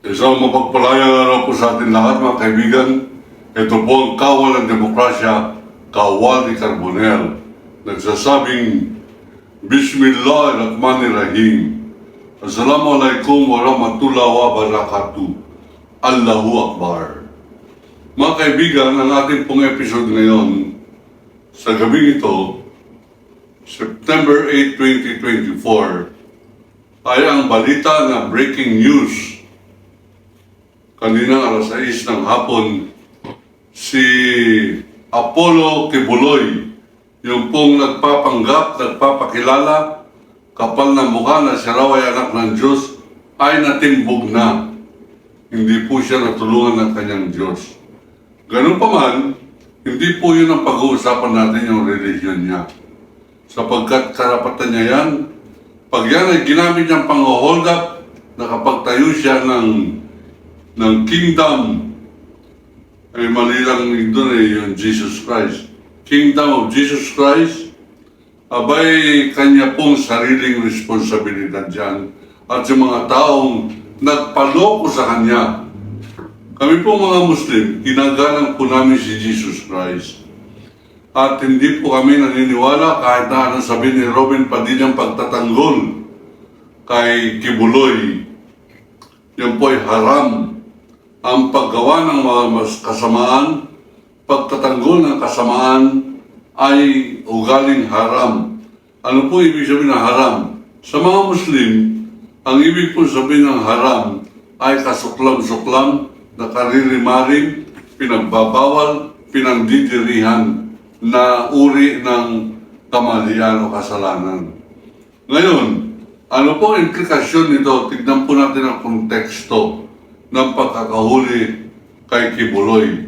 Isang mapagpalayang araw po sa atin lahat, mga kaibigan. Ito po ang Kawal ng Demokrasya, Kawal ni Carbonell. Nagsasabing, Bismillahirrahmanirrahim. Assalamualaikum warahmatullahi wabarakatuh. Allahu Akbar. Mga kaibigan, ang ating pong episode ngayon, sa gabing ito, September 8, 2024, ay ang balita na breaking news. Kaninang alas 6 ng hapon, si Apollo Kibuloy, yung pong nagpapanggap, nagpapakilala, kapal na mukha na siya raw ay anak ng Diyos, ay natimbog na. Hindi po siya natulungan ng kanyang Diyos. Ganun pa man, hindi po yun ang pag-uusapan natin yung religion niya. Sapagkat karapatan niya yan, pag yan ay ginamit niyang pang-hold up, nakapagtayo siya ng kingdom, ay mali lang doon yung Jesus Christ. Kingdom of Jesus Christ, abay kanya pong sariling responsibilidad dyan. At yung mga taong nagpaloko sa kanya. Kami po mga Muslim, ginagalang po namin si Jesus Christ. At hindi po kami naniniwala kahit na anong sabi ni Robin Padilla'ng pagtatanggol kay Kibuloy. Yan po ay haram. Ang paggawa ng mga kasamaan, pagtatanggol ng kasamaan ay ugaling haram. Ano po ibig sabihin ng haram? Sa mga Muslim, ang ibig po sabihin ng haram ay kasuklam-suklam, nakaririmaring, pinagbabawal, pinagdidirihan na uri ng kamalian o kasalanan. Ngayon, ano po ang implikasyon nito? Tignan po natin ang konteksto ng pagkakahuli kay Kibuloy.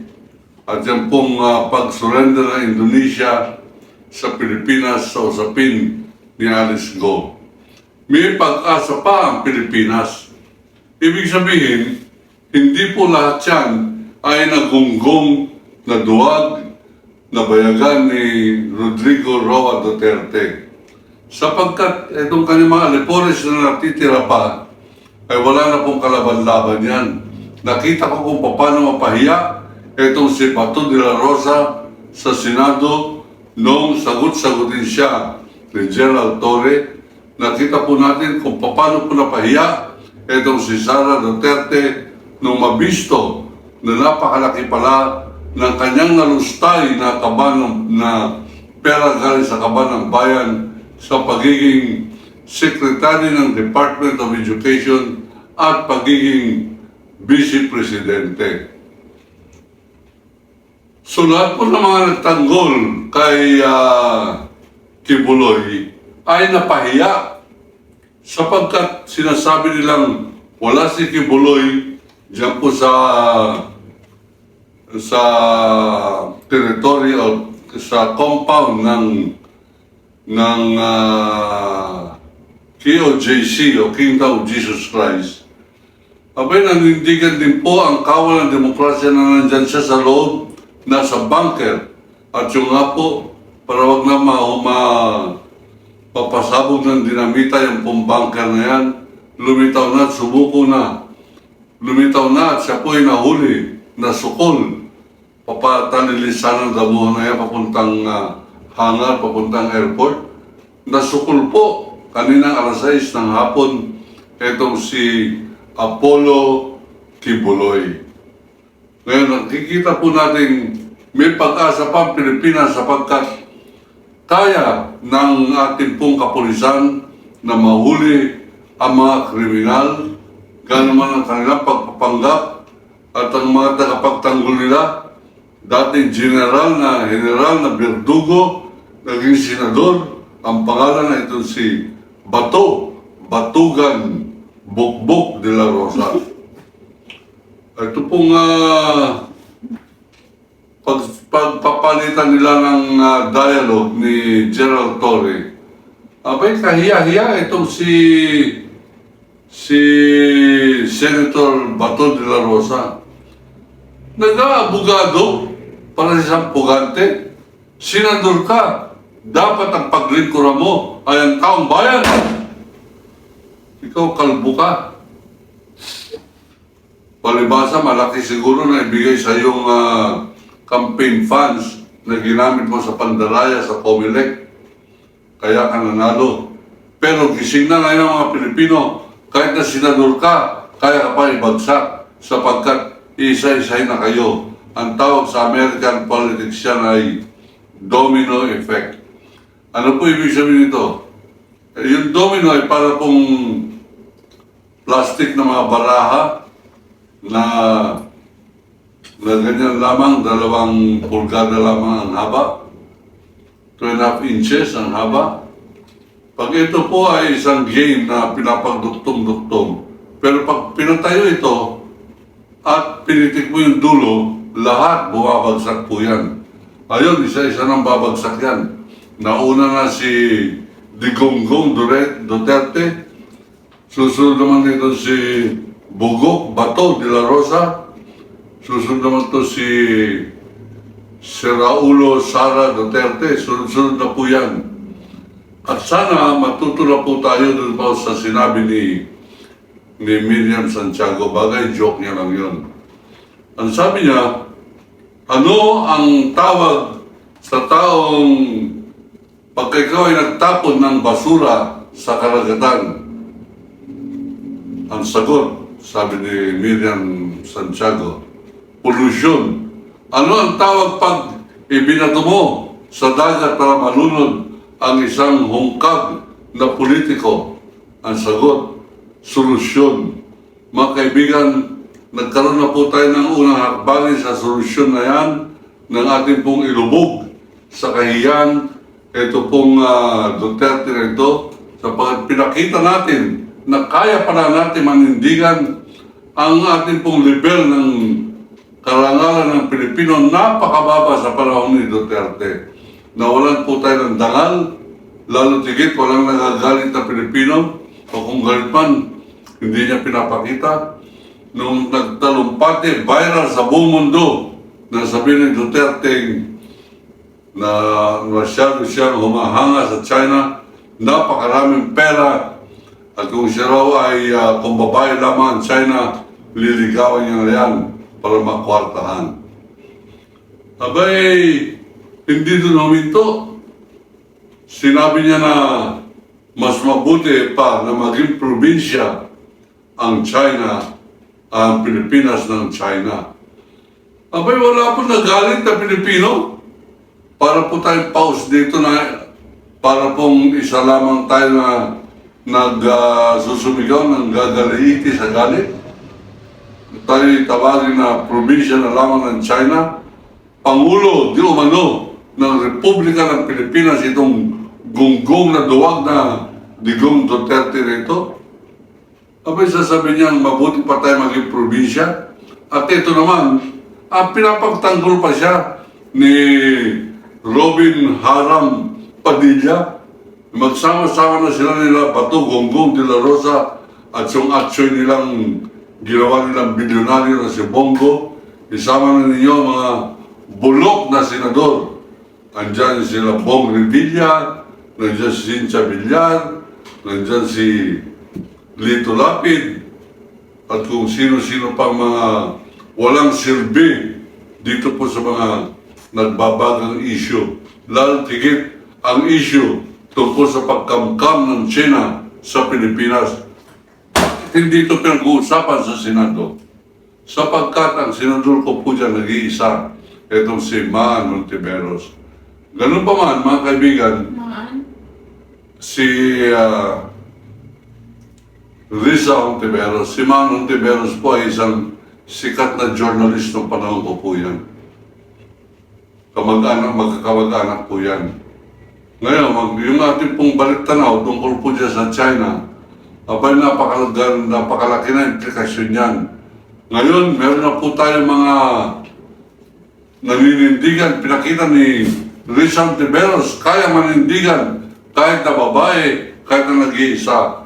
At yan pong pag-surrender ng Indonesia sa Pilipinas sa usapin ni Alice Go. May pag-asa pa ang Pilipinas. Ibig sabihin, hindi po lahat yan ay nagunggong na duwag na bayagan ni Rodrigo Roa Duterte. Sapagkat itong kanyang mga alipores na natitira pa, ay wala na pong kalaban-laban yan. Nakita ko kung paano mapahiya itong si Bato de la Rosa sa Senado noong sagot-sagutin siya ni Gerald Torre. Nakita po natin kung paano po napahiya itong si Sara Duterte nung mabisto na napakalaki pala ng kanyang nalustay na kaban na pera galing sa kaban ng bayan sa pagiging Secretary ng Department of Education at pagiging Vice Presidente. So lahat po ng mga nagtanggol kay Kibuloy ay napahiya sapagkat sinasabi nilang wala si Kibuloy diyan po sa territory o sa compound ng KOJC o Kingdom of Jesus Christ. Abay, nanindigan din po ang Kawal ng Demokrasya na nandyan siya sa loob, nasa bunker. At yung nga po, para wag na papasabog ng dinamita yung pong bunker na yan, lumitaw na at sumuko na. Lumitaw na at siya po ay nahuli, nasukol. Papatalilisan ng damuhan na yan, papuntang hangar, papuntang airport. Nasukol po. Kaninang alas 6 ng hapon, itong si Apollo Kibuloy. Ngayon, nakikita po natin may pag-asa pa ang Pilipinas sapagkat kaya ng ating pong kapulisan na mahuli ang mga kriminal, gano'n man ang kanilang pagpapanggap at ang mga tagapagtanggol nila, dating general na Verdugo, naging senador, ang pangalan na ito si Batugan Bukbuk de la Rosa. Ito pong pagpapalitan nila ng dialogue ni Gerald Torre. Abay, kahiya-hiya itong si Senator Bato de la Rosa. Nag-aabogado para sa isang pugante. Senador ka, dapat ang paglingkuran mo ay ang taong bayan. Ikaw kalbo ka. palibasa malaki siguro na ibigay sa iyong campaign funds na ginamit mo sa pandaraya sa Comelec. Kaya ka nanalo. Pero gising na ngayon ang mga Pilipino, kahit na senador ka, kaya ka pa ibagsak sapagkat isa-isay na kayo. Ang tawag sa American politics yan ay domino effect. Ano po ibig sabihin nito? Yung domino ay para pong plastic na mga baraha na ganyan lamang, 2 pulgada lamang ang haba, 2.5 inches ang haba. Pag ito po ay isang game na pinapagduktong-duktong, pero pag pinatayo ito at pinitik mo yung dulo, lahat bumabagsak po yan. Ayun, isa-isa nang babagsak yan. Nauna na si Digongong Duterte, susunod naman dito si Bugok Bato de la Rosa, susunod naman to si Raulo Sara Duterte, sunod-sunod na po yan. At sana matuto na po tayo dun pa sa sinabi ni Miriam Santiago, bagay joke niya lang yun. Ang sabi niya, ano ang tawag sa taong pagka ikaw ay nagtapon ng basura sa karagatan? Ang sagot, sabi ni Miriam Santiago, pollution. Ano ang tawag pag ibinato mo sa dagat para malunod ang isang hungkag na politiko? Ang sagot, solusyon. Mga kaibigan, nagkaroon na po tayo ng unang hakbangin sa solusyon na yan ng ating pong ilubog sa kahiyan. Ito pong Duterte na ito, sapagkat pinakita natin na kaya pala natin manindigan ang ating pong level ng karangalan ng Pilipino. Napakababa sa panahon ni Duterte. Nawalan po tayo ng dangal, lalo tigit walang nagagalit na Pilipino, o kung galit man, hindi niya pinapakita. Nung nagtalumpati, viral sa buong mundo, na sabi ni Duterte na masyado siyang humahanga sa China, napakaraming pera, at kung siya raw ay kung babae lamang ang China, liligawan niya na yan para makwartahan. Abay, hindi doon huminto. Sinabi niya na mas mabuti pa na maging probinsya ang China, ang Pilipinas ng China. Abay, wala po nagalit na Pilipino. Para po tayong pause dito na para pong isa lamang tayo na nagsusumigaw ng gagaliiti sa galit. Tayo tawagin na probinsya na lamang ng China. Pangulo, di umano, ng Republika ng Pilipinas, itong gunggong na duwag na Digong Duterte rito. Abay, sasabihin niya, mabuti pa tayo maging probinsya. At ito naman, pinapagtanggol pa siya ni Robin Haram Padilla. Magsama-sama na sila nila Bato, Gonggong de la Rosa at yung aksyon nilang ginawa nilang bilyonaryo na si Bongo. Isama na ninyo mga bulok na senador. Andyan sila Bong Revilla, nandyan si Cynthia Villar, nandyan si Lito Lapid, at kung sino-sino pang mga walang silbi dito po sa mga nagbabagang issue. Lalo tigit ang issue tungkol sa pagkamkam ng China sa Pilipinas. Hindi ito pinag-uusapan sa Senado. Sapagkat ang senador ko po dyan nag-iisa, itong si Maan Hontiveros. Ganun pa man, mga kaibigan, si Risa Hontiveros. Si Maan Hontiveros po ay isang sikat na journalist ng panahon ko po yan. Magkakamag-anak po yan. Ngayon, yung ating pong baliktanaw tungkol po dyan sa China, abay napakalaki na implikasyon yan. Ngayon, meron na po tayo mga naninindigan. Pinakita ni Risa Hontiveros, kaya manindigan kahit na babae, kahit na nag-iisa.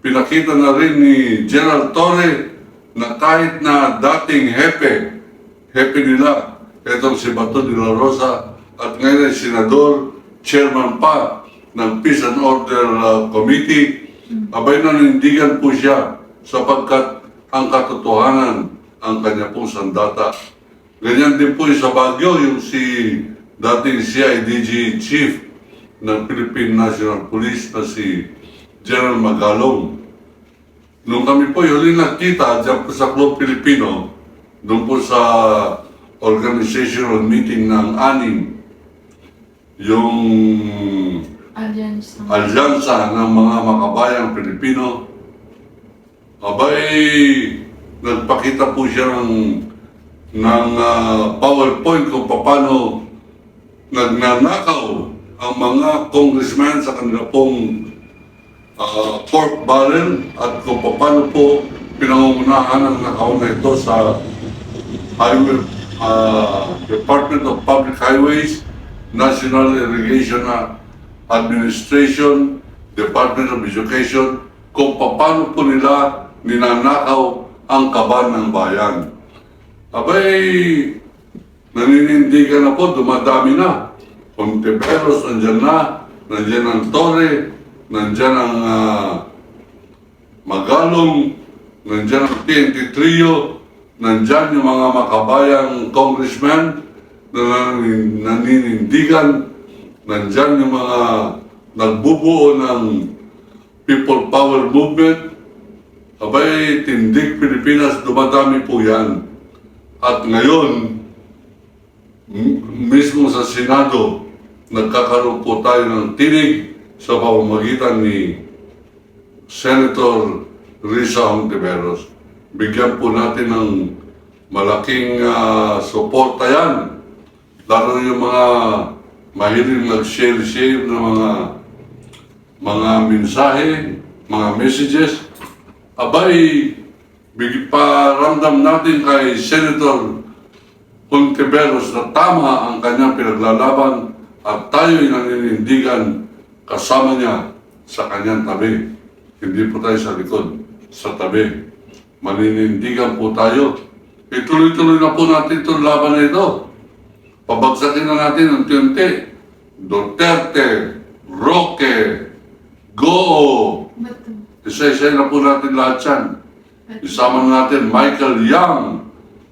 Pinakita na rin ni General Torre na kahit na dating hepe nila, itong si Bato de la Rosa, at ngayon ay senador, chairman pa ng Peace and Order Committee, abay nanindigan po siya sapagkat ang katotohanan ang kanya pong sandata. Ganyan din po yung sa Baguio, yung si dating CIDG Chief ng Philippine National Police na si General Magalong. Nung kami po yung huli nakita dyan po sa Club Filipino, doon po sa organizational meeting ng ANIM, yung alyansa ng mga makabayang Pilipino, abay, nagpakita po siya ng PowerPoint kung paano nagnanakaw ang mga congressman sa kanila pong pork barrel at kung paano po pinangungunahan ang nakaw na ito sa Highway, Department of Public Highways, National Irrigation Administration, Department of Education, kung paano po nila ninanakaw ang kaban ng bayan. Abay, naninindigan na po, dumadami na. Ontiveros, nandyan na, nandyan ang Torre, nandyan ang Magalong, nandyan ang TNT Trio, nandyan yung mga makabayang congressman na naninindigan, nandyan yung mga nagbubuo ng People Power Movement. Abay, tindig Pilipinas, dumadami po yan. At ngayon, mismo sa Senado, nagkakaroon po tayo ng tinig sa pamamagitan ni Senator Risa Hontiveros. Bigyan po natin ng malaking suporta yan. Lalo yung mga mahiling mag-share ng mga mensahe, mga messages. Abay, paramdam natin kay Senator Hontiveros na tama ang kanyang pinaglalaban at tayo'y naninindigan kasama niya sa kanyang tabi. Hindi po tayo sa likod, sa tabi. Maninindigan po tayo. Ituloy-tuloy na po natin itong laban na ito. Pabagsakin na natin unti-unti. Duterte, Roque, Goo. Isa-isa na po natin lahat yan. Isama natin Michael Yang.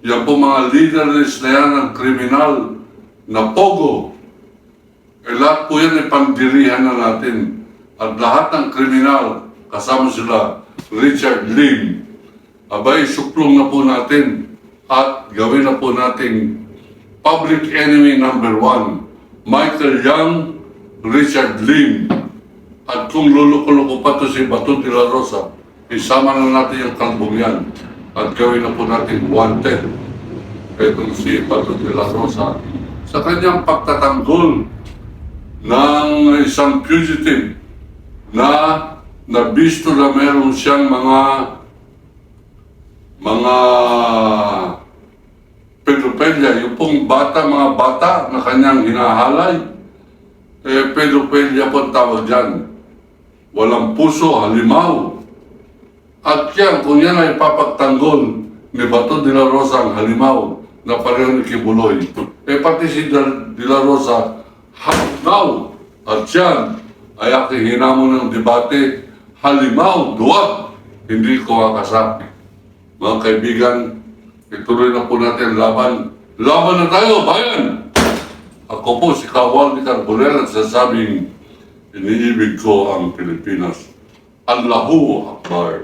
Yan po mga leaders na yan ng kriminal na pogo. Lahat po yan ipandirihan na natin. At lahat ng kriminal, kasama sila Richard Lim. Abay, suplong na po natin at gawin na po nating public enemy number 1. Michael Yang, Richard Lim. At kung luluko-luko pa to si Bato de la Rosa, isama na natin yung kalbong yan at gawin na po natin wanted. Itong si Bato de la Rosa sa kanyang pagtatanggol ng isang fugitive na nabisto na meron siyang mga pedophilia, yung pong mga bata na kanyang hinahalay, pedophilia po ang tawag dyan. Walang puso, halimaw. At yan, kung yan ay papagtanggol ni Bato de la Rosa ang halimaw na pareho ni Kibuloy, pati si de la Rosa, halimaw. At yan ay aking hinamon ng debate, halimaw, duwag, hindi ko akasak. Mga kaibigan, ituloy na po natin laban. Laban na tayo, bayan! Ako po si Kawal ni Carbonell at sasabing, iniibig ko ang Pilipinas. Allahu Akbar.